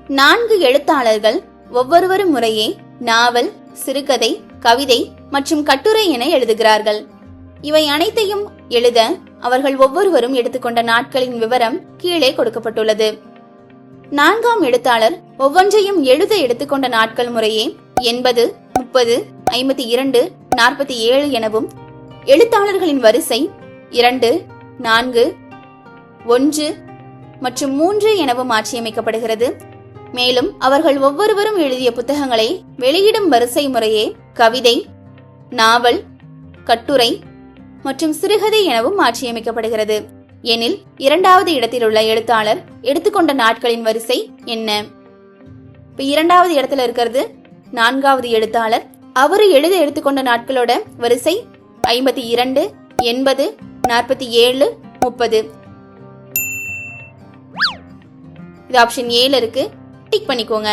4 எழுத்தாளர்கள் ஒவ்வொருவரும் முறையே நாவல், சிறுகதை, கவிதை மற்றும் கட்டுரை என எழுதுகிறார்கள். இவை அனைத்தையும் எழுத அவர்கள் ஒவ்வொருவரும் எடுத்துக்கொண்ட நாட்களின் விவரம் கீழே கொடுக்கப்பட்டுள்ளது. 4ஆம் எழுத்தாளர் ஒவ்வொன்றையும் எழுத எடுத்துக்கொண்ட நாட்கள் முறையே 80, 30, 52, 47 எனவும், எழுத்தாளர்களின் வரிசை 2, 4, 1 மற்றும் 3 எனவும் மாற்றியமைக்கப்படுகிறது. மேலும் அவர்கள் ஒவ்வொருவரும் எழுதிய புத்தகங்களை வெளியிடும் வரிசை முறையே கவிதை, நாவல், கட்டுரை மற்றும் சிறுகதை எனவும் மாற்றியமைக்கப்படுகிறது. எனில் 2வது இடத்தில் உள்ள எழுத்தாளர் எடுத்துக்கொண்ட நாட்களின் வரிசை என்ன? இப்ப 2வது இடத்துல இருக்கிறது 4வது எழுத்தாளர். அவரு எழுத எடுத்துக்கொண்ட நாட்களோட வரிசை 52, 80, 47, 30. இது ஆப்ஷன் 7 இருக்கு. டிக் பண்ணிக்கோங்க.